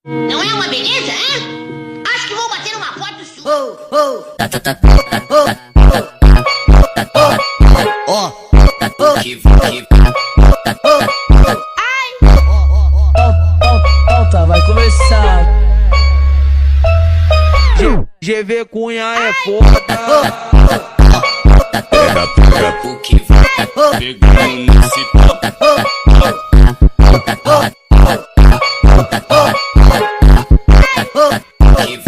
Não é uma beleza, hein? Acho que vou bater uma foto sua. Volta, vai começar. GV Cunha é foda. Pega o que vai pegando nesse pau.